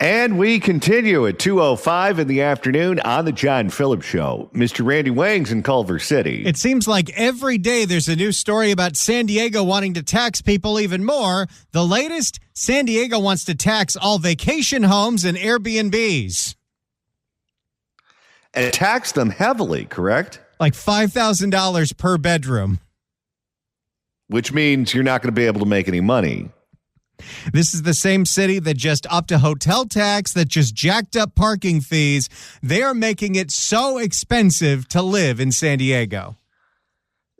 And we continue at 2:05 in the afternoon on the John Phillips Show. Mr. Randy Wang's in Culver City. It seems like every day there's a new story about San Diego wanting to tax people even more. The latest, San Diego wants to tax all vacation homes and Airbnbs. And tax them heavily, correct? Like $5,000 per bedroom. Which means you're not going to be able to make any money. This is the same city that just upped a hotel tax, that just jacked up parking fees. They are making it so expensive to live in San Diego.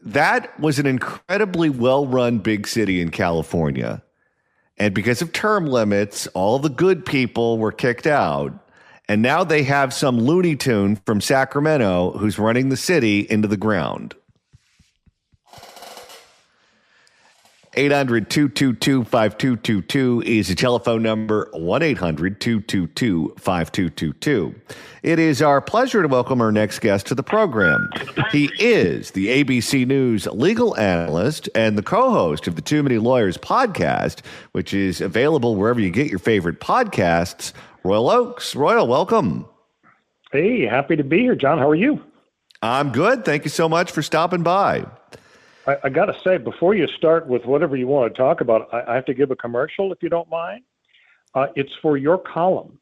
That was an incredibly well-run big city in California. And because of term limits, all the good people were kicked out. And now they have some Looney Tune from Sacramento who's running the city into the ground. 800-222-5222 is the telephone number, 1-800-222-5222. It is our pleasure to welcome our next guest to the program. He is the ABC News legal analyst and the co-host of the Too Many Lawyers podcast, which is available wherever you get your favorite podcasts, Royal Oakes. Royal, welcome. Hey, happy to be here, John. How are you? I'm good. Thank you so much for stopping by. I got to say, before you start with whatever you want to talk about, I have to give a commercial, if you don't mind. It's for your column.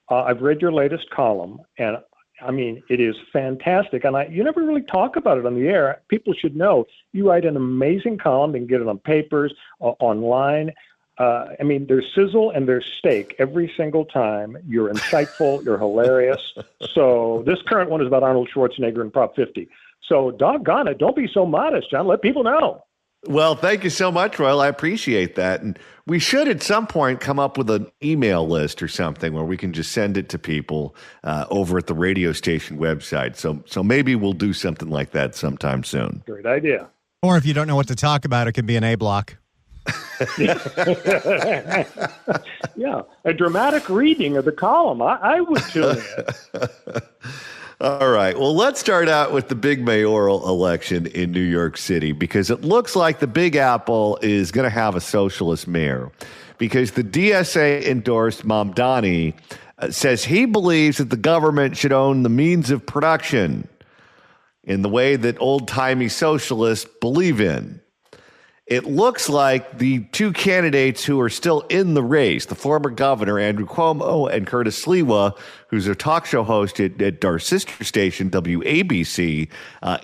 I've read your latest column, and I mean, it is fantastic. And you never really talk about it on the air. People should know you write an amazing column. You can get it on papers, online. I mean, there's sizzle and there's steak every single time. You're insightful. You're hilarious. So this current one is about Arnold Schwarzenegger and Prop 50. So doggone it, don't be so modest, John. Let people know. Well, thank you so much, Royal. I appreciate that. And we should at some point come up with an email list or something where we can just send it to people over at the radio station website. So maybe we'll do something like that sometime soon. Great idea. Or if you don't know what to talk about, it can be an A block. Yeah, a dramatic reading of the column. I would tune in. All right. Well, let's start out with the big mayoral election in New York City, because it looks like the Big Apple is going to have a socialist mayor, because the DSA endorsed Mamdani says he believes that the government should own the means of production in the way that old-timey socialists believe in. It looks like the two candidates who are still in the race, the former governor, Andrew Cuomo, and Curtis Sliwa, who's a talk show host at our sister station, WABC,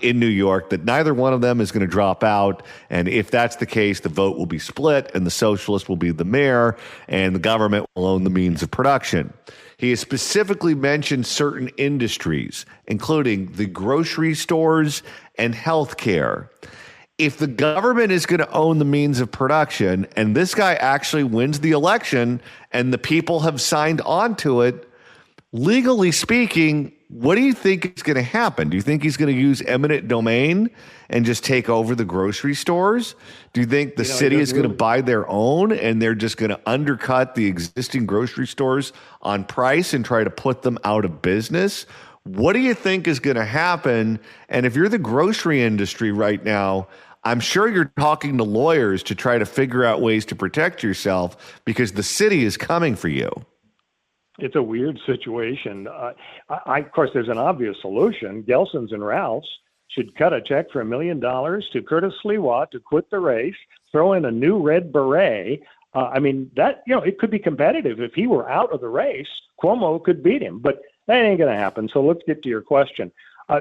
in New York, that neither one of them is going to drop out. And if that's the case, the vote will be split, and the socialist will be the mayor, and the government will own the means of production. He has specifically mentioned certain industries, including the grocery stores and healthcare. If the government is going to own the means of production and this guy actually wins the election and the people have signed on to it, legally speaking, what do you think is going to happen? Do you think he's going to use eminent domain and just take over the grocery stores? Do you think the city is going to buy their own and they're just going to undercut the existing grocery stores on price and try to put them out of business? What do you think is going to happen? And if you're the grocery industry right now, I'm sure you're talking to lawyers to try to figure out ways to protect yourself because the city is coming for you. It's a weird situation. Of course, there's an obvious solution. Gelson's and Ralph's should cut a check for $1 million to Curtis Sliwa to quit the race, throw in a new red beret. I mean, that, it could be competitive. If he were out of the race, Cuomo could beat him, but that ain't going to happen. So let's get to your question.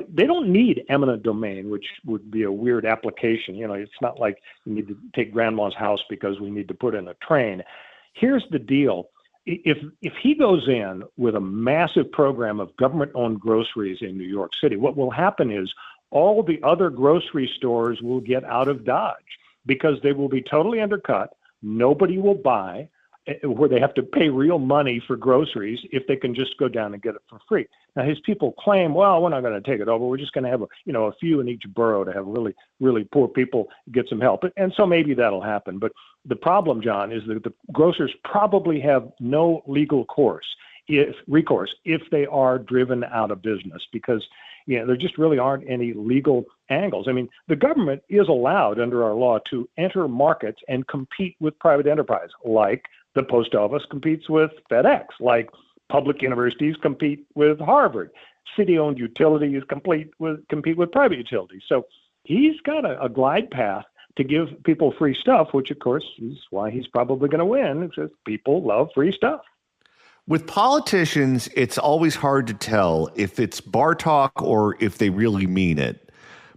They don't need eminent domain, which would be a weird application. It's not like you need to take grandma's house because we need to put in a train. Here's the deal. If he goes in with a massive program of government-owned groceries in New York City, what will happen is all the other grocery stores will get out of Dodge because they will be totally undercut. Nobody will buy, where they have to pay real money for groceries if they can just go down and get it for free. Now, his people claim, well, we're not going to take it over. We're just going to have a few in each borough to have really, really poor people get some help. And so maybe that'll happen. But the problem, John, is that the grocers probably have no legal recourse if they are driven out of business, because there just really aren't any legal angles. I mean, the government is allowed under our law to enter markets and compete with private enterprise, like the post office competes with FedEx, like public universities compete with Harvard. City-owned utilities compete with private utilities. So he's got a glide path to give people free stuff, which, of course, is why he's probably going to win, because people love free stuff. With politicians, it's always hard to tell if it's bar talk or if they really mean it.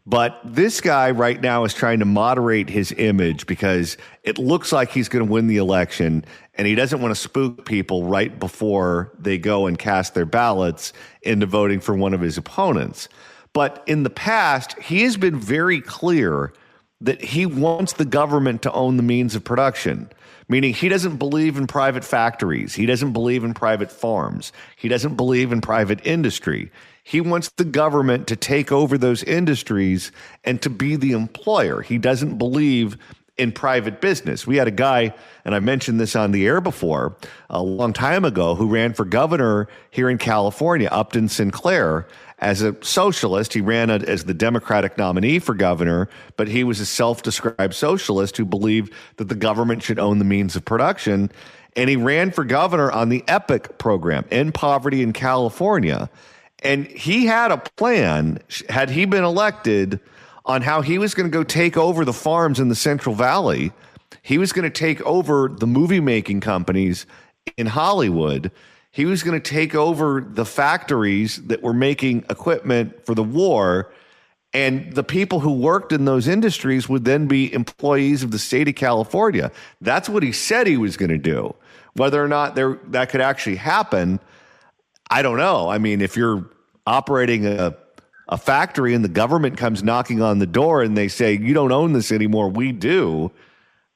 But this guy right now is trying to moderate his image because it looks like he's going to win the election, and he doesn't want to spook people right before they go and cast their ballots into voting for one of his opponents. But in the past, he has been very clear that he wants the government to own the means of production, meaning he doesn't believe in private factories. He doesn't believe in private farms. He doesn't believe in private industry. He wants the government to take over those industries and to be the employer. He doesn't believe in private business. We had a guy, and I mentioned this on the air before, a long time ago, who ran for governor here in California, Upton Sinclair. As a socialist, he ran as the Democratic nominee for governor, but he was a self-described socialist who believed that the government should own the means of production. And he ran for governor on the EPIC program, End Poverty in California. And he had a plan, had he been elected, on how he was going to go take over the farms in the Central Valley. He was going to take over the movie-making companies in Hollywood. He was going to take over the factories that were making equipment for the war. And the people who worked in those industries would then be employees of the state of California. That's what he said he was going to do. Whether or not that could actually happen, I don't know. I mean, if you're operating a factory and the government comes knocking on the door and they say, you don't own this anymore, we do.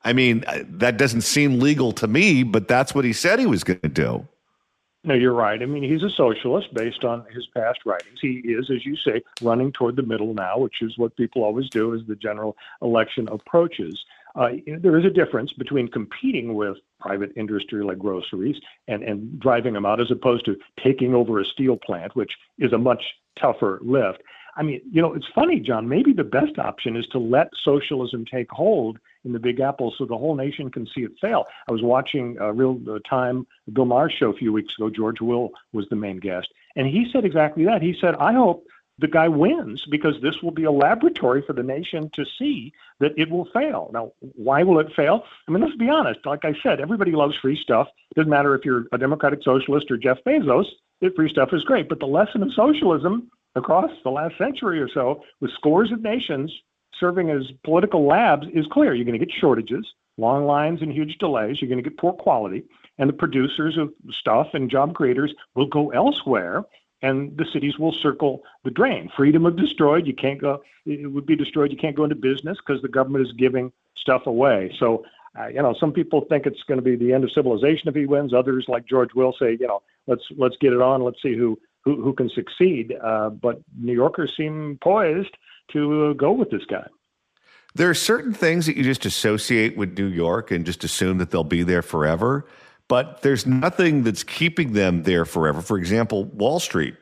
I mean, that doesn't seem legal to me, but that's what he said he was going to do. No, you're right. I mean, he's a socialist based on his past writings. He is, as you say, running toward the middle now, which is what people always do as the general election approaches. There is a difference between competing with private industry like groceries and driving them out as opposed to taking over a steel plant, which is a much tougher lift. I mean, it's funny, John, maybe the best option is to let socialism take hold in the Big Apple so the whole nation can see it fail. I was watching Real Time, Bill Maher's show a few weeks ago. George Will was the main guest. And he said exactly that. He said, I hope the guy wins because this will be a laboratory for the nation to see that it will fail. Now, why will it fail? I mean, let's be honest. Like I said, everybody loves free stuff. It doesn't matter if you're a Democratic Socialist or Jeff Bezos. Free stuff is great. But the lesson of socialism across the last century or so, with scores of nations serving as political labs, is clear. You're going to get shortages, long lines and huge delays. You're going to get poor quality. And the producers of stuff and job creators will go elsewhere, and the cities will circle the drain. Freedom of destroyed. You can't go. It would be destroyed. You can't go into business because the government is giving stuff away. So, some people think it's going to be the end of civilization if he wins. Others, like George Will, say, let's get it on. Let's see who can succeed. But New Yorkers seem poised to go with this guy. There are certain things that you just associate with New York and just assume that they'll be there forever. But there's nothing that's keeping them there forever. For example, Wall Street.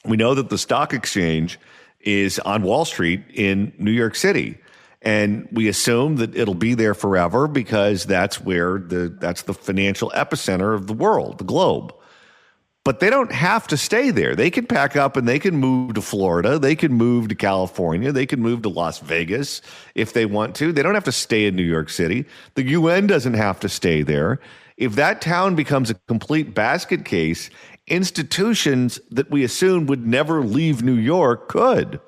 We know that the stock exchange is on Wall Street in New York City. And we assume that it'll be there forever because that's the financial epicenter of the world, the globe. But they don't have to stay there. They can pack up and they can move to Florida. They can move to California. They can move to Las Vegas if they want to. They don't have to stay in New York City. The UN doesn't have to stay there. If that town becomes a complete basket case, institutions that we assumed would never leave New York could.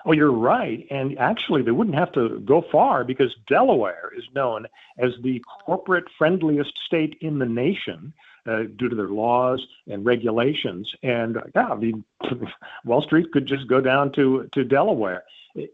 Oh, you're right. And actually, they wouldn't have to go far because Delaware is known as the corporate friendliest state in the nation. Due to their laws and regulations. And Wall Street could just go down to Delaware.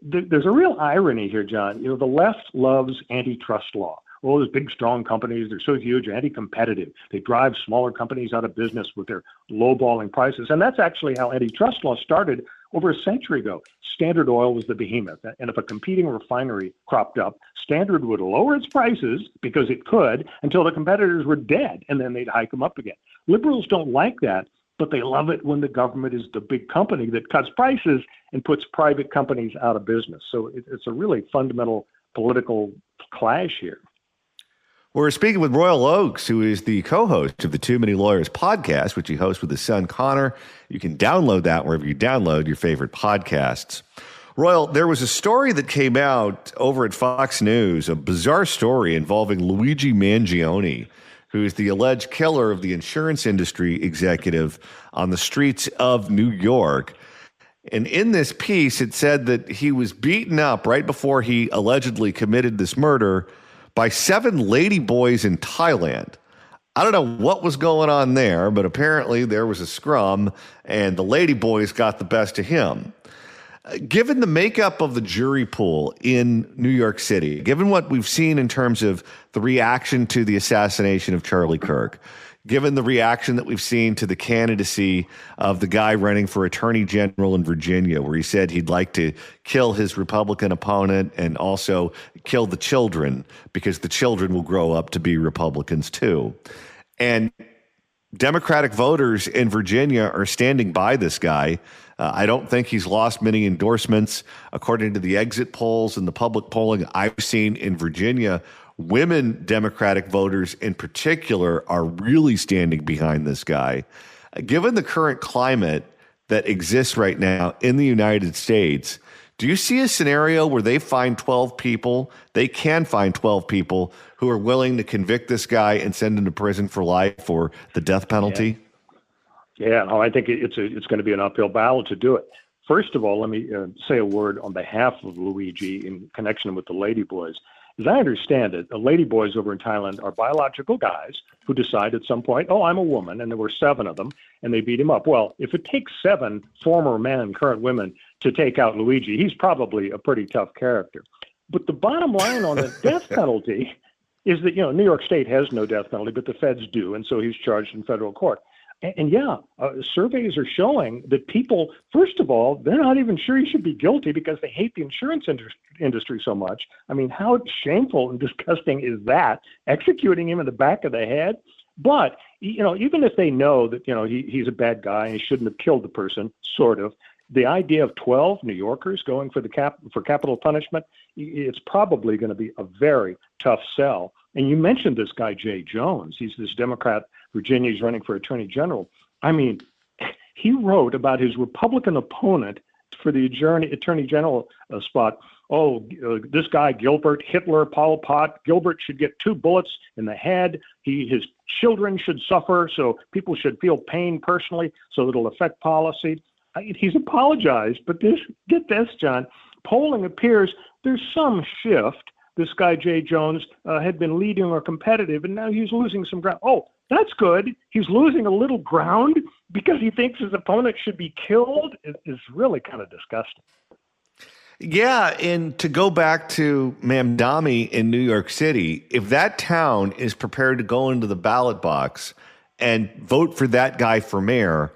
There's a real irony here, John. The left loves antitrust law. All those big, strong companies, they're so huge, anti-competitive. They drive smaller companies out of business with their low-balling prices. And that's actually how antitrust law started over a century ago. Standard Oil was the behemoth. And if a competing refinery cropped up, Standard would lower its prices because it could until the competitors were dead, and then they'd hike them up again. Liberals don't like that, but they love it when the government is the big company that cuts prices and puts private companies out of business. So it's a really fundamental political clash here. We're speaking with Royal Oakes, who is the co-host of the Too Many Lawyers podcast, which he hosts with his son, Connor. You can download that wherever you download your favorite podcasts. Royal, there was a story that came out over at Fox News, a bizarre story involving Luigi Mangione, who is the alleged killer of the insurance industry executive on the streets of New York. And in this piece, it said that he was beaten up right before he allegedly committed this murder by 7 ladyboys in Thailand. I don't know what was going on there, but apparently there was a scrum and the ladyboys got the best of him. Given the makeup of the jury pool in New York City, given what we've seen in terms of the reaction to the assassination of Charlie Kirk, given the reaction that we've seen to the candidacy of the guy running for attorney general in Virginia, where he said he'd like to kill his Republican opponent and also kill the children because the children will grow up to be Republicans too. And Democratic voters in Virginia are standing by this guy. I don't think he's lost many endorsements. According to the exit polls and the public polling I've seen in Virginia, women Democratic voters in particular are really standing behind this guy. Given the current climate that exists right now in the United States, do you see a scenario where they can find 12 people who are willing to convict this guy and send him to prison for life for the death penalty? Yeah, no, I think it's going to be an uphill battle to do it. First of all, let me say a word on behalf of Luigi in connection with the ladyboys. As I understand it, the ladyboys over in Thailand are biological guys who decide at some point, oh, I'm a woman, and there were 7 of them, and they beat him up. Well, if it takes 7 former men, current women, to take out Luigi, he's probably a pretty tough character. But the bottom line on the death penalty is that, New York State has no death penalty, but the feds do, and so he's charged in federal court. And surveys are showing that people, first of all, they're not even sure he should be guilty because they hate the insurance industry so much. I mean, how shameful and disgusting is that? Executing him in the back of the head? But, even if they know that, he's a bad guy and he shouldn't have killed the person, sort of, the idea of 12 New Yorkers going for capital punishment, it's probably going to be a very tough sell. And you mentioned this guy, Jay Jones. He's this Democrat. Virginia, he's running for attorney general. I mean, he wrote about his Republican opponent for the attorney general spot. Oh, this guy, Gilbert, Hitler, Pol Pot, Gilbert should get 2 bullets in the head. His children should suffer, so people should feel pain personally, so it'll affect policy. He's apologized, but get this, John. Polling appears there's some shift. This guy, Jay Jones, had been leading or competitive, and now he's losing some ground. Oh, that's good. He's losing a little ground because he thinks his opponent should be killed. It's really kind of disgusting. Yeah, and to go back to Mamdani in New York City, if that town is prepared to go into the ballot box and vote for that guy for mayor,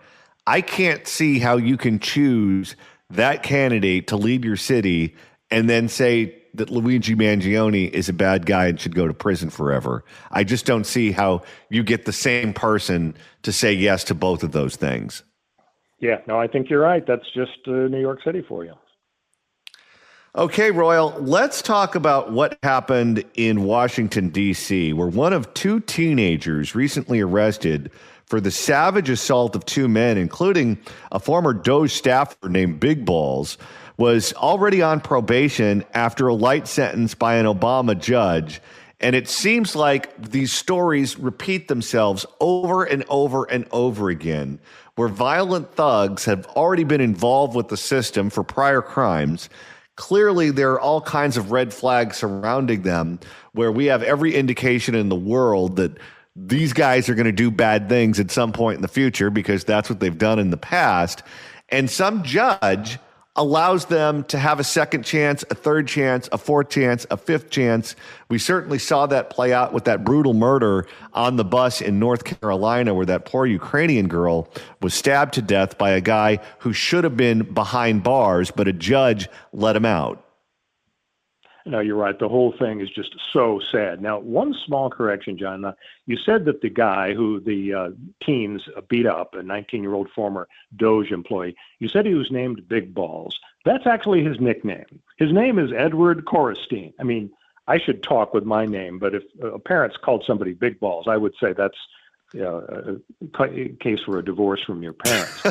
I can't see how you can choose that candidate to lead your city and then say that Luigi Mangione is a bad guy and should go to prison forever. I just don't see how you get the same person to say yes to both of those things. Yeah, no, I think you're right. That's just New York City for you. Okay, Royal, let's talk about what happened in Washington, D.C., where one of 2 teenagers recently arrested for the savage assault of 2 men, including a former DOJ staffer named Big Balls, was already on probation after a light sentence by an Obama judge. And it seems like these stories repeat themselves over and over and over again, where violent thugs have already been involved with the system for prior crimes. Clearly, there are all kinds of red flags surrounding them, where we have every indication in the world that these guys are going to do bad things at some point in the future because that's what they've done in the past. And some judge allows them to have a second chance, a third chance, a fourth chance, a fifth chance. We certainly saw that play out with that brutal murder on the bus in North Carolina, where that poor Ukrainian girl was stabbed to death by a guy who should have been behind bars, but a judge let him out. No, you're right. The whole thing is just so sad. Now, one small correction, John. You said that the guy who the teens beat up, a 19-year-old former DOJ employee, you said he was named Big Balls. That's actually his nickname. His name is Edward Korestein. I mean, I should talk with my name, but if parents called somebody big balls, I would say that's a case for a divorce from your parents.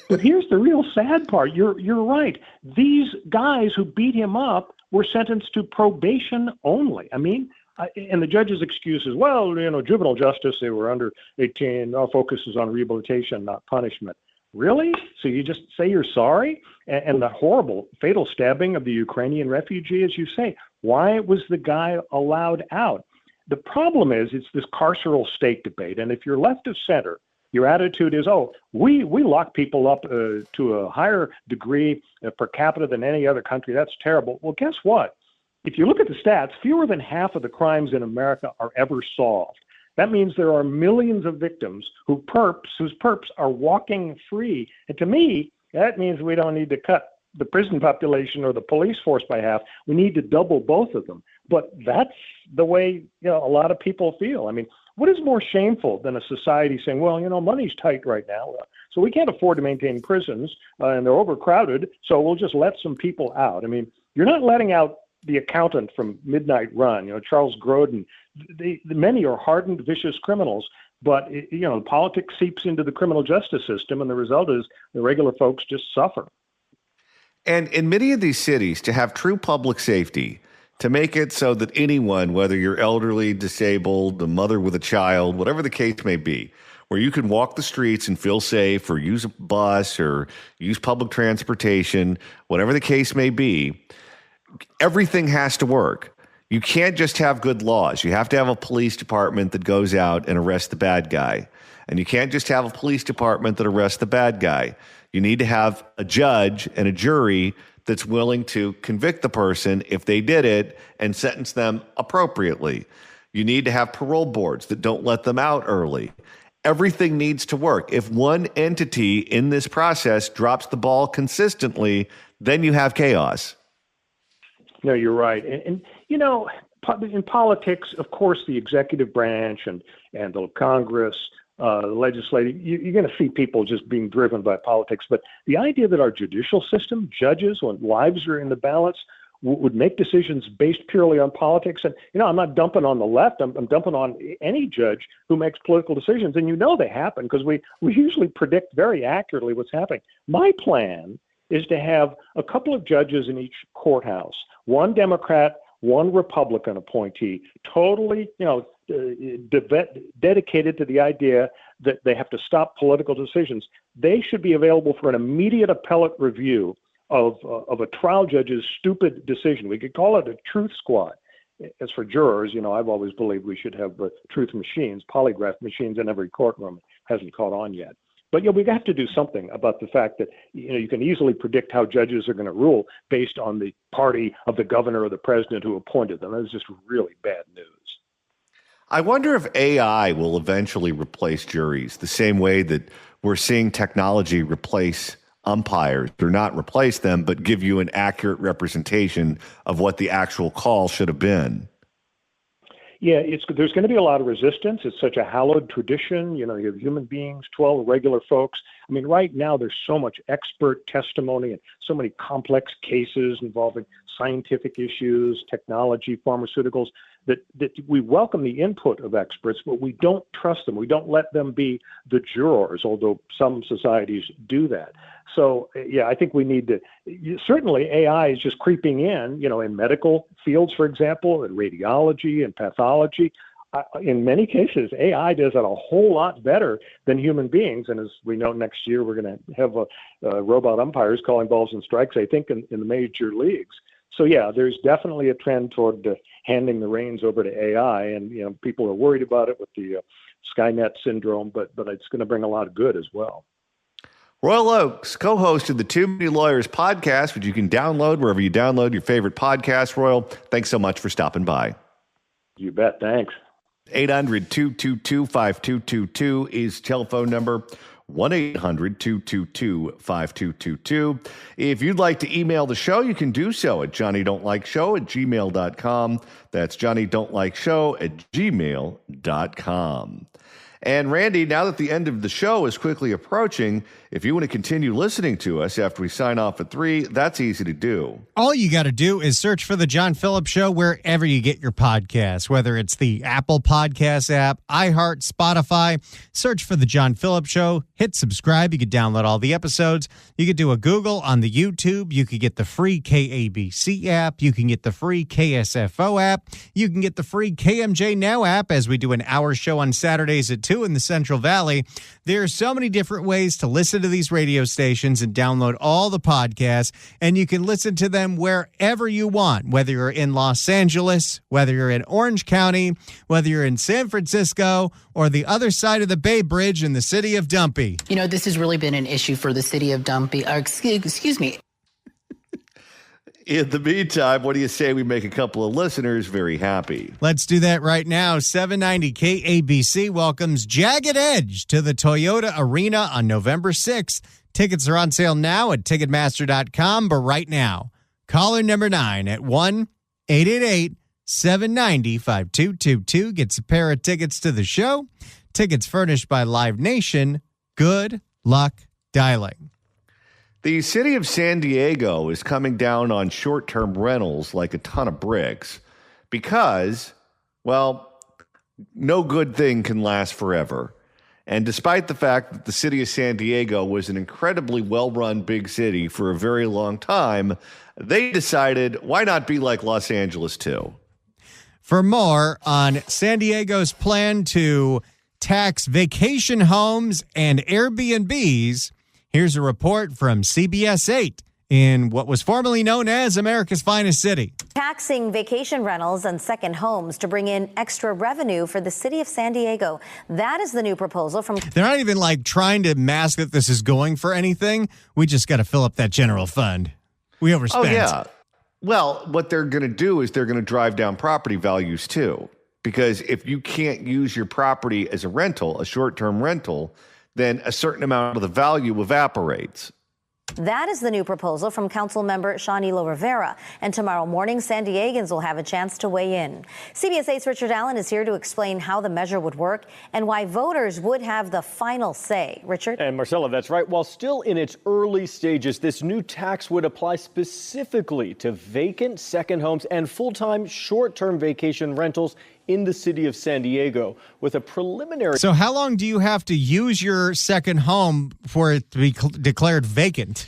but here's the real sad part. You're right. These guys who beat him up were sentenced to probation only. I mean, and the judge's excuse is, well, juvenile justice, they were under 18. Our focus is on rehabilitation, not punishment. Really? So you just say you're sorry? And the horrible, fatal stabbing of the Ukrainian refugee, as you say, why was the guy allowed out? The problem is it's this carceral state debate. And if you're left of center, your attitude is, we lock people up to a higher degree per capita than any other country. That's terrible. Well, guess what? If you look at the stats, fewer than half of the crimes in America are ever solved. That means there are millions of victims whose perps are walking free. And to me, that means we don't need to cut the prison population or the police force by half. We need to double both of them. But that's the way a lot of people feel. I mean, what is more shameful than a society saying, well, money's tight right now, so we can't afford to maintain prisons, and they're overcrowded, so we'll just let some people out. I mean, you're not letting out the accountant from Midnight Run, Charles Grodin. Many are hardened, vicious criminals, but politics seeps into the criminal justice system, and the result is the regular folks just suffer. And in many of these cities, to have true public safety, to make it so that anyone, whether you're elderly, disabled, a mother with a child, whatever the case may be, where you can walk the streets and feel safe, or use a bus or use public transportation, whatever the case may be, everything has to work. You can't just have good laws. You have to have a police department that goes out and arrests the bad guy. And you can't just have a police department that arrests the bad guy. You need to have a judge and a jury that's willing to convict the person if they did it and sentence them appropriately. You need to have parole boards that don't let them out early. Everything needs to work. If one entity in this process drops the ball consistently, then you have chaos. No, you're right. And in politics, of course, the executive branch and the Congress, the legislative, you're going to see people just being driven by politics. But the idea that our judicial system, judges, when lives are in the balance, would make decisions based purely on politics. And, I'm not dumping on the left. I'm dumping on any judge who makes political decisions. And they happen because we usually predict very accurately what's happening. My plan is to have a couple of judges in each courthouse, one Democrat, one Republican appointee, totally, dedicated to the idea that they have to stop political decisions. They should be available for an immediate appellate review of a trial judge's stupid decision. We could call it a truth squad. As for jurors, I've always believed we should have truth machines, polygraph machines in every courtroom. It hasn't caught on yet. But we have to do something about the fact that you can easily predict how judges are going to rule based on the party of the governor or the president who appointed them. That's just really bad news. I wonder if AI will eventually replace juries the same way that we're seeing technology replace umpires, or not replace them, but give you an accurate representation of what the actual call should have been. Yeah, there's going to be a lot of resistance. It's such a hallowed tradition. You have human beings, 12 regular folks. I mean, right now there's so much expert testimony and so many complex cases involving scientific issues, technology, pharmaceuticals, that we welcome the input of experts, but we don't trust them. We don't let them be the jurors, although some societies do that. So, yeah, I think we need to, certainly AI is just creeping in medical fields, for example, in radiology and pathology. In many cases, AI does it a whole lot better than human beings. And as we know, next year, we're going to have robot umpires calling balls and strikes, I think, in the major leagues. So, yeah, there's definitely a trend toward handing the reins over to AI. And, people are worried about it with the Skynet syndrome, but it's going to bring a lot of good as well. Royal Oakes co-hosted the Too Many Lawyers podcast, which you can download wherever you download your favorite podcast. Royal, thanks so much for stopping by. You bet. Thanks. 800-222-5222 is telephone number. 1-800-222-5222. If you'd like to email the show, you can do so at johnnydon'tlikeshow@gmail.com. That's johnnydon'tlikeshow@gmail.com. And Randy, now that the end of the show is quickly approaching, if you want to continue listening to us after we sign off at 3, that's easy to do. All you got to do is search for The John Phillips Show wherever you get your podcasts, whether it's the Apple Podcast app, iHeart, Spotify. Search for The John Phillips Show. Hit subscribe. You can download all the episodes. You could do a Google on the YouTube. You could get the free KABC app. You can get the free KSFO app. You can get the free KMJ Now app as we do an hour show on Saturdays at 2 in the Central Valley. There are so many different ways to listen to these radio stations and download all the podcasts, and you can listen to them wherever you want, whether you're in Los Angeles, whether you're in Orange County, whether you're in San Francisco, or the other side of the Bay Bridge in the city of Dumpy. You know, this has really been an issue for the city of Dumpy. Excuse me. In the meantime, what do you say we make a couple of listeners very happy? Let's do that right now. 790 KABC welcomes Jagged Edge to the Toyota Arena on November 6th. Tickets are on sale now at Ticketmaster.com, but right now, caller number 9 at 1-888-790-5222 gets a pair of tickets to the show. Tickets furnished by Live Nation. Good luck dialing. The city of San Diego is coming down on short-term rentals like a ton of bricks because, well, no good thing can last forever. And despite the fact that the city of San Diego was an incredibly well-run big city for a very long time, they decided, why not be like Los Angeles too? For more on San Diego's plan to tax vacation homes and Airbnbs, here's a report from CBS 8 in what was formerly known as America's finest city. Taxing vacation rentals and second homes to bring in extra revenue for the city of San Diego. That is the new proposal from... They're not even like trying to mask that this is going for anything. We just got to fill up that general fund. We overspent. Oh, yeah. Well, what they're going to do is they're going to drive down property values too. Because if you can't use your property as a rental, a short-term rental, then a certain amount of the value evaporates. That is the new proposal from Council Member Shawnee Rivera. And tomorrow morning, San Diegans will have a chance to weigh in. CBS 8's Richard Allen is here to explain how the measure would work and why voters would have the final say. Richard? And Marcella, that's right. While still in its early stages, this new tax would apply specifically to vacant second homes and full-time short-term vacation rentals in the city of San Diego with a preliminary... So how long do you have to use your second home for it to be declared vacant?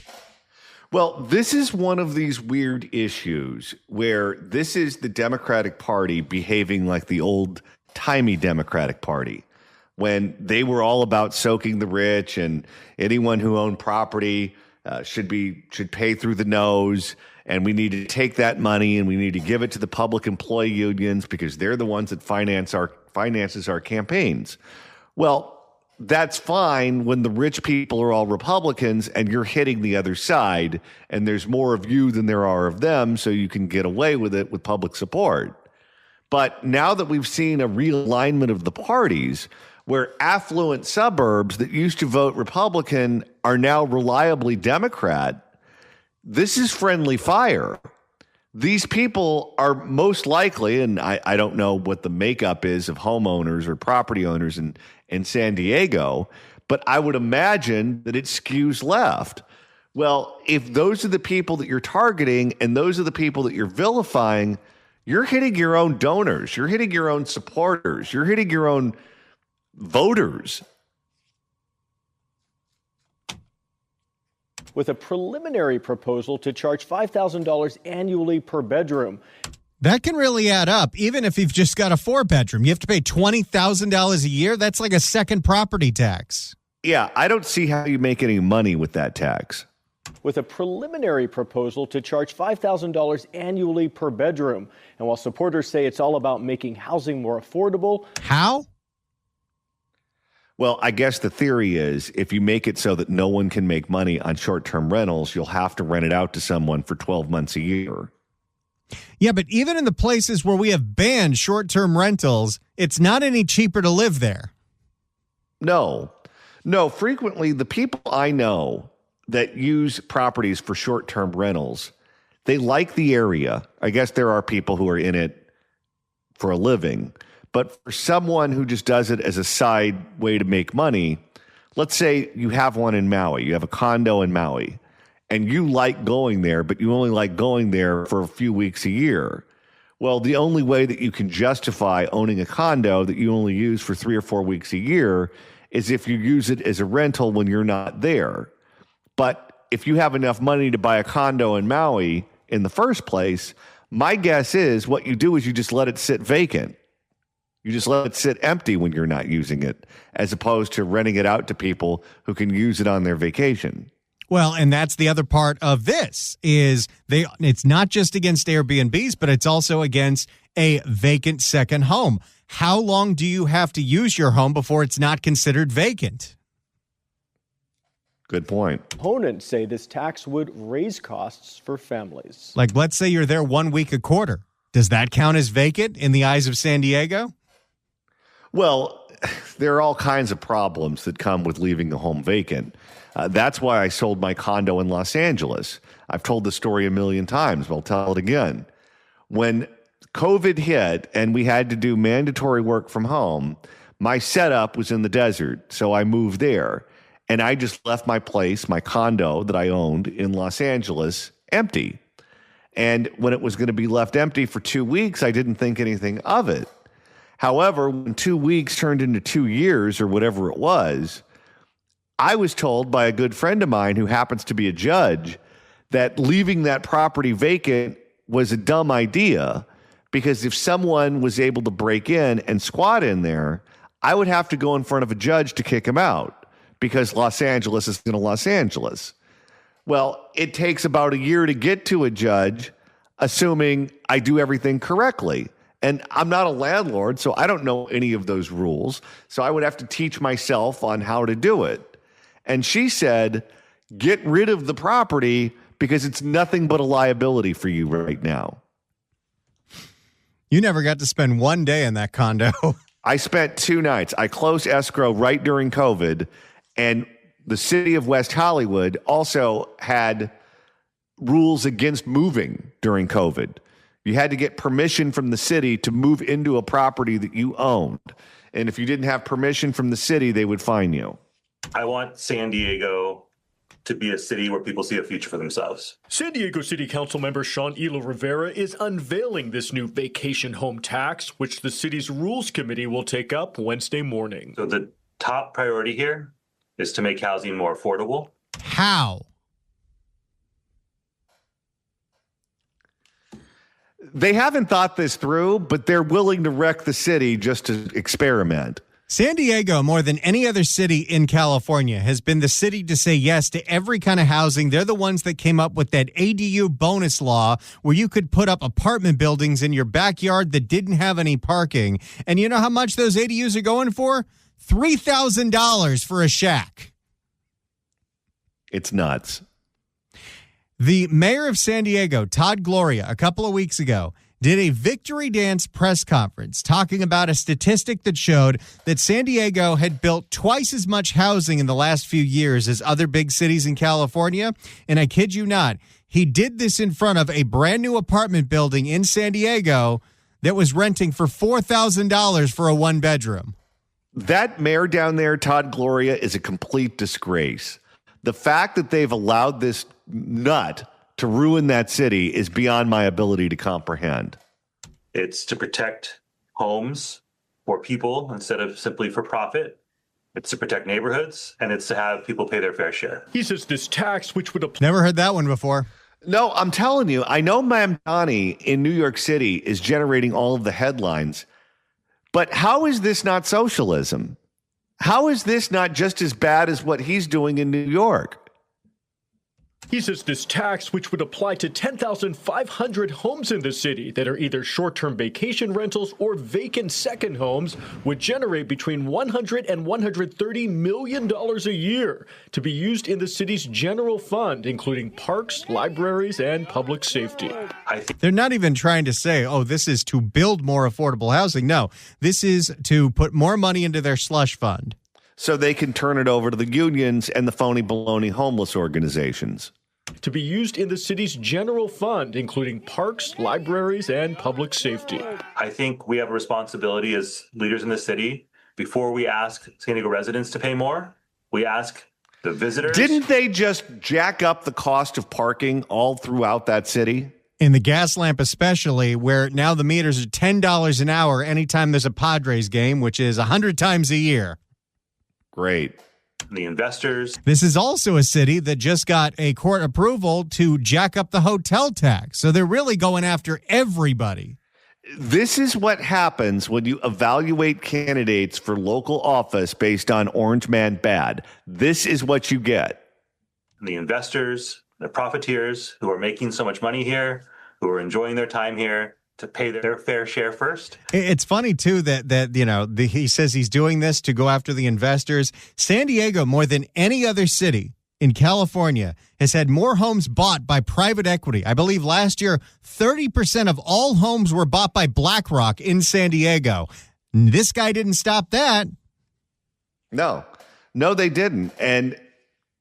Well, this is one of these weird issues where this is the Democratic Party behaving like the old-timey Democratic Party when they were all about soaking the rich and anyone who owned property should pay through the nose. And we need to take that money and we need to give it to the public employee unions because they're the ones that finances our campaigns. Well, that's fine when the rich people are all Republicans and you're hitting the other side and there's more of you than there are of them, so you can get away with it with public support. But now that we've seen a realignment of the parties where affluent suburbs that used to vote Republican are now reliably Democrat, this is friendly fire. These people are most likely, and I don't know what the makeup is of homeowners or property owners in San Diego, but I would imagine that it skews left. Well, if those are the people that you're targeting and those are the people that you're vilifying, you're hitting your own donors. You're hitting your own supporters. You're hitting your own voters. With a preliminary proposal to charge $5,000 annually per bedroom. That can really add up, even if you've just got a 4-bedroom. You have to pay $20,000 a year. That's like a second property tax. Yeah, I don't see how you make any money with that tax. With a preliminary proposal to charge $5,000 annually per bedroom. And while supporters say it's all about making housing more affordable. How? Well, I guess the theory is if you make it so that no one can make money on short-term rentals, you'll have to rent it out to someone for 12 months a year. Yeah, but even in the places where we have banned short-term rentals, it's not any cheaper to live there. No, frequently the people I know that use properties for short-term rentals, they like the area. I guess there are people who are in it for a living, But for someone who just does it as a side way to make money, let's say you have one in Maui, you have a condo in Maui, and you like going there, but you only like going there for a few weeks a year. Well, the only way that you can justify owning a condo that you only use for 3 or 4 weeks a year is if you use it as a rental when you're not there. But if you have enough money to buy a condo in Maui in the first place, my guess is what you do is you just let it sit vacant. You just let it sit empty when you're not using it, as opposed to renting it out to people who can use it on their vacation. Well, and that's the other part of this is it's not just against Airbnbs, but it's also against a vacant second home. How long do you have to use your home before it's not considered vacant? Good point. Opponents say this tax would raise costs for families. Like, let's say you're there 1 week a quarter. Does that count as vacant in the eyes of San Diego? Well, there are all kinds of problems that come with leaving a home vacant. That's why I sold my condo in Los Angeles. I've told the story a million times, but I'll tell it again. When COVID hit and we had to do mandatory work from home, my setup was in the desert, so I moved there. And I just left my place, my condo that I owned in Los Angeles, empty. And when it was going to be left empty for 2 weeks, I didn't think anything of it. However, when 2 weeks turned into 2 years or whatever it was, I was told by a good friend of mine who happens to be a judge that leaving that property vacant was a dumb idea, because if someone was able to break in and squat in there, I would have to go in front of a judge to kick him out, because Los Angeles is in Los Angeles. Well, it takes about a year to get to a judge, assuming I do everything correctly. And I'm not a landlord, so I don't know any of those rules. So I would have to teach myself on how to do it. And she said, get rid of the property because it's nothing but a liability for you right now. You never got to spend one day in that condo. I spent 2 nights. I closed escrow right during COVID. And the city of West Hollywood also had rules against moving during COVID. You had to get permission from the city to move into a property that you owned. And if you didn't have permission from the city, they would fine you. I want San Diego to be a city where people see a future for themselves. San Diego City Council member Sean Elo Rivera is unveiling this new vacation home tax, which the city's Rules Committee will take up Wednesday morning. So the top priority here is to make housing more affordable. How? They haven't thought this through, but they're willing to wreck the city just to experiment. San Diego, more than any other city in California, has been the city to say yes to every kind of housing. They're the ones that came up with that ADU bonus law where you could put up apartment buildings in your backyard that didn't have any parking. And you know how much those ADUs are going for? $3,000 for a shack. It's nuts. The mayor of San Diego, Todd Gloria, a couple of weeks ago, did a victory dance press conference talking about a statistic that showed that San Diego had built twice as much housing in the last few years as other big cities in California. And I kid you not, he did this in front of a brand new apartment building in San Diego that was renting for $4,000 for a 1-bedroom. That mayor down there, Todd Gloria, is a complete disgrace. The fact that they've allowed this nut to ruin that city is beyond my ability to comprehend. It's to protect homes for people instead of simply for profit. It's to protect neighborhoods, and it's to have people pay their fair share. He says this tax, which would apply. Never heard that one before. No, I'm telling you, I know Mamdani in New York City is generating all of the headlines, but how is this not socialism? How is this not just as bad as what he's doing in New York? He says this tax, which would apply to 10,500 homes in the city that are either short-term vacation rentals or vacant second homes, would generate between $100 and $130 million a year to be used in the city's general fund, including parks, libraries, and public safety. They're not even trying to say, oh, this is to build more affordable housing. No, this is to put more money into their slush fund. So they can turn it over to the unions and the phony baloney homeless organizations. to be used in the city's general fund, including parks, libraries, and public safety. I think we have a responsibility as leaders in the city. Before we ask San Diego residents to pay more, we ask the visitors. Didn't they just jack up the cost of parking all throughout that city? In the gas lamp especially, where now the meters are $10 an hour anytime there's a Padres game, which is 100 times a year. Great. The investors. This is also a city that just got a court approval to jack up the hotel tax. So they're really going after everybody. This is what happens when you evaluate candidates for local office based on Orange Man bad. This is what you get. The investors, the profiteers who are making so much money here, who are enjoying their time here, to pay their fair share first. It's funny, too, that he says he's doing this to go after the investors. San Diego, more than any other city in California, has had more homes bought by private equity. I believe last year, 30% of all homes were bought by BlackRock in San Diego. This guy didn't stop that. No, they didn't. And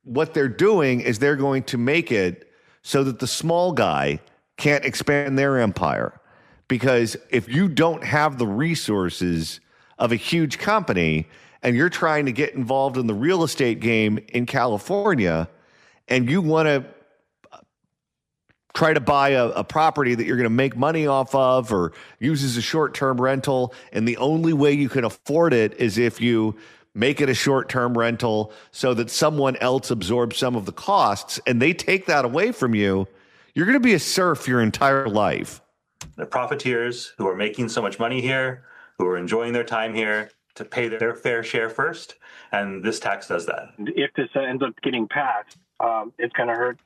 what they're doing is they're going to make it so that the small guy can't expand their empire. Because if you don't have the resources of a huge company and you're trying to get involved in the real estate game in California and you want to try to buy a property that you're going to make money off of or use as a short-term rental, and the only way you can afford it is if you make it a short-term rental so that someone else absorbs some of the costs, and they take that away from you, you're going to be a serf your entire life. The profiteers who are making so much money here, who are enjoying their time here, to pay their fair share first. And this tax does that. If this ends up getting passed, it's going to hurt,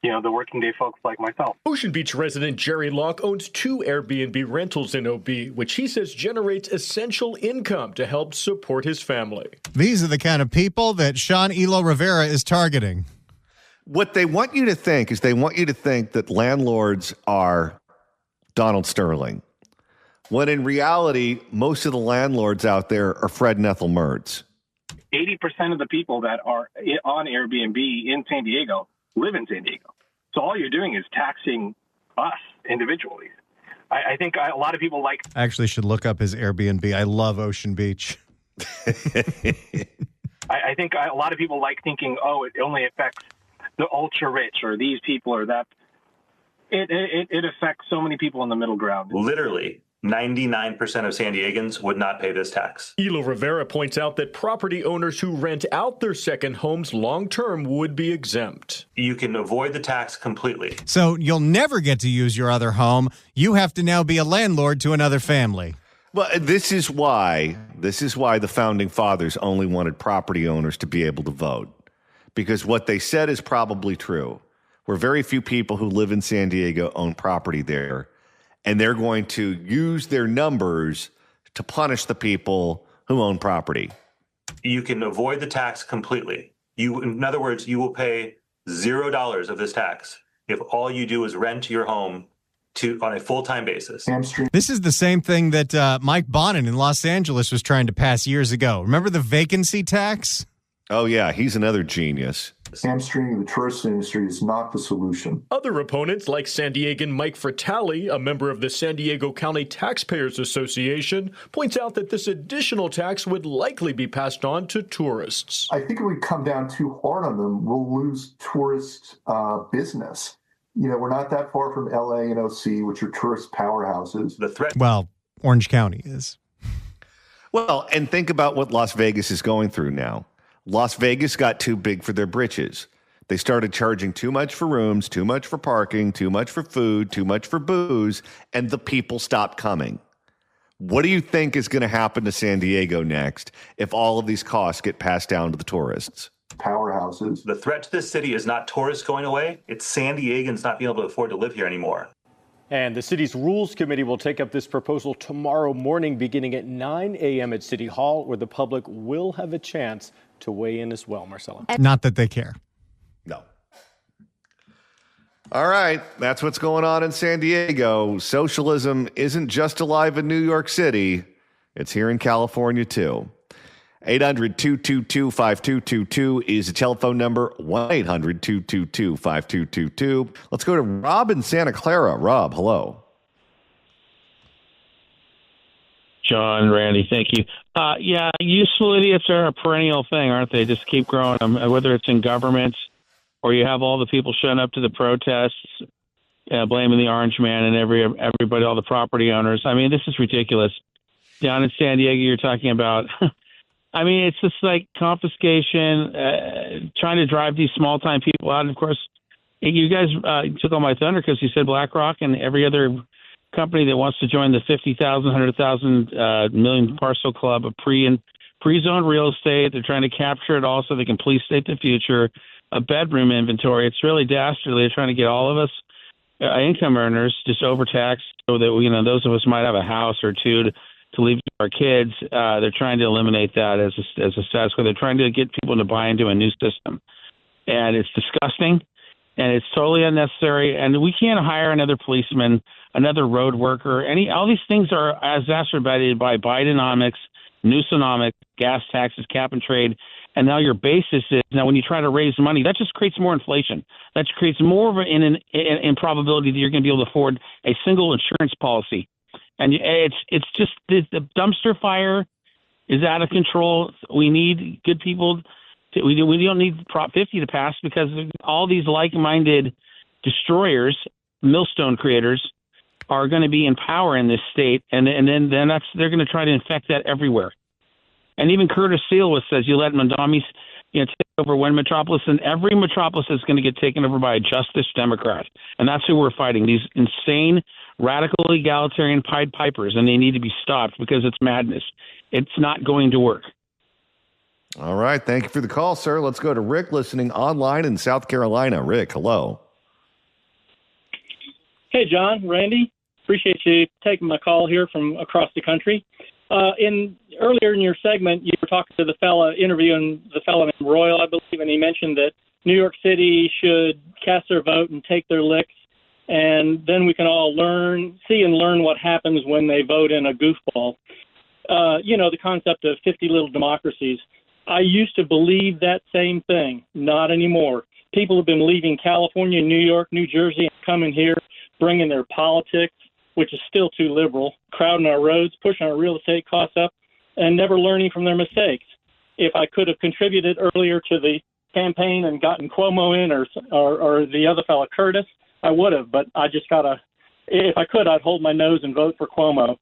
the working day folks like myself. Ocean Beach resident Jerry Locke owns 2 Airbnb rentals in OB, which he says generates essential income to help support his family. These are the kind of people that Sean Elo Rivera is targeting. What they want you to think is they want you to think that landlords are Donald Sterling, when in reality, most of the landlords out there are Fred and Ethel Mertz. 80% of the people that are on Airbnb in San Diego live in San Diego. So all you're doing is taxing us individually. I think a lot of people like... I actually should look up his Airbnb. I love Ocean Beach. I think a lot of people like thinking, it only affects the ultra rich or these people or that. It affects so many people in the middle ground. Literally, 99% of San Diegans would not pay this tax. Elo Rivera points out that property owners who rent out their second homes long-term would be exempt. You can avoid the tax completely. So you'll never get to use your other home. You have to now be a landlord to another family. Well, this is why the founding fathers only wanted property owners to be able to vote. Because what they said is probably true. Where very few people who live in San Diego own property there, and they're going to use their numbers to punish the people who own property. You can avoid the tax completely. In other words, you will pay $0 of this tax if all you do is rent your home on a full-time basis. This is the same thing that Mike Bonin in Los Angeles was trying to pass years ago. Remember the vacancy tax? Oh, yeah, he's another genius. Hamstringing the tourist industry is not the solution. Other opponents, like San Diegan Mike Fratelli, a member of the San Diego County Taxpayers Association, points out that this additional tax would likely be passed on to tourists. I think if we come down too hard on them, we'll lose tourist business. We're not that far from LA and OC, which are tourist powerhouses. The threat. Well, Orange County is. Well, and think about what Las Vegas is going through now. Las Vegas got too big for their britches. They started charging too much for rooms, too much for parking, too much for food, too much for booze, and the people stopped coming. What do you think is going to happen to San Diego next if all of these costs get passed down to the tourists? Powerhouses. The threat to this city is not tourists going away. It's San Diegans not being able to afford to live here anymore. And the city's Rules Committee will take up this proposal tomorrow morning beginning at 9 a.m. at City Hall, where the public will have a chance to weigh in as well, Marcella. Not that they care. No. All right, that's what's going on in San Diego. Socialism isn't just alive in New York City. It's here in California, too. 800-222-5222 is the telephone number, 1-800-222-5222. Let's go to Rob in Santa Clara. Rob, hello. John, Randy, thank you. Yeah, useful idiots are a perennial thing, aren't they? Just keep growing them, whether it's in government or you have all the people showing up to the protests, blaming the orange man and everybody, all the property owners. I mean, this is ridiculous. Down in San Diego, you're talking about, I mean, it's just like confiscation, trying to drive these small-time people out. And, of course, you guys took all my thunder because you said BlackRock and every other company that wants to join the 50,000, 100,000 million parcel club of pre-zoned real estate. They're trying to capture it all so they can police state the future, a bedroom inventory. It's really dastardly. They're trying to get all of us income earners just overtaxed so that, those of us might have a house or two to leave to our kids. They're trying to eliminate that as a status quo. They're trying to get people to buy into a new system. And it's disgusting. And it's totally unnecessary. And we can't hire another policeman, another road worker. All these things are exacerbated by Bidenomics, Newsonomics, gas taxes, cap and trade. And now your basis is, now when you try to raise money, that just creates more inflation. That creates more of an improbability that you're going to be able to afford a single insurance policy. And it's just the dumpster fire is out of control. We need good people. We don't need Prop 50 to pass because all these like-minded destroyers, millstone creators, are going to be in power in this state, and then they're going to try to infect that everywhere. And even Curtis Seale says you let Mondamis take over one metropolis, and every metropolis is going to get taken over by a Justice Democrat, and that's who we're fighting. These insane, radical, egalitarian Pied Pipers, and they need to be stopped because it's madness. It's not going to work. All right. Thank you for the call, sir. Let's go to Rick listening online in South Carolina. Rick, hello. Hey, John, Randy. Appreciate you taking my call here from across the country. Earlier in your segment, you were talking to the fella interviewing the fella named Royal, I believe, and he mentioned that New York City should cast their vote and take their licks, and then we can all see and learn what happens when they vote in a goofball. The concept of 50 little democracies. I used to believe that same thing. Not anymore. People have been leaving California, New York, New Jersey, and coming here, bringing their politics, which is still too liberal, crowding our roads, pushing our real estate costs up, and never learning from their mistakes. If I could have contributed earlier to the campaign and gotten Cuomo in or the other fella, Curtis, I would have. But I just if I could, I'd hold my nose and vote for Cuomo.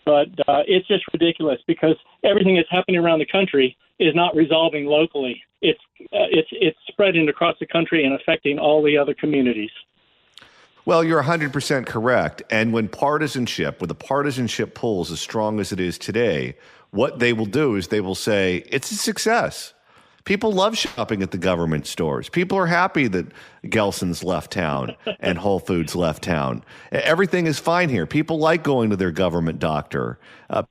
But it's just ridiculous because everything that's happening around the country is not resolving locally. It's spreading across the country and affecting all the other communities. Well, you're 100% correct. And when the partisanship pulls as strong as it is today, what they will do is they will say, it's a success. People love shopping at the government stores. People are happy that Gelson's left town and Whole Foods left town. Everything is fine here. People like going to their government doctor.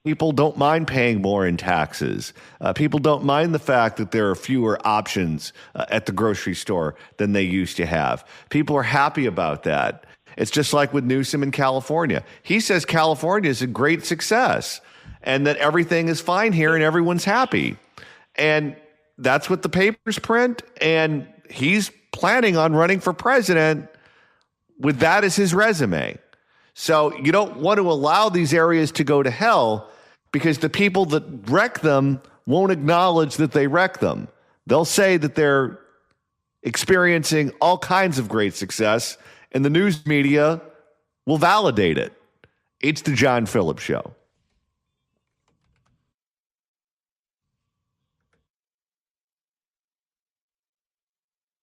People don't mind paying more in taxes. People don't mind the fact that there are fewer options at the grocery store than they used to have. People are happy about that. It's just like with Newsom in California. He says California is a great success and that everything is fine here and everyone's happy. And that's what the papers print, and he's planning on running for president with that as his resume. So you don't want to allow these areas to go to hell because the people that wreck them won't acknowledge that they wreck them. They'll say that they're experiencing all kinds of great success, and the news media will validate it. It's the John Phillips Show.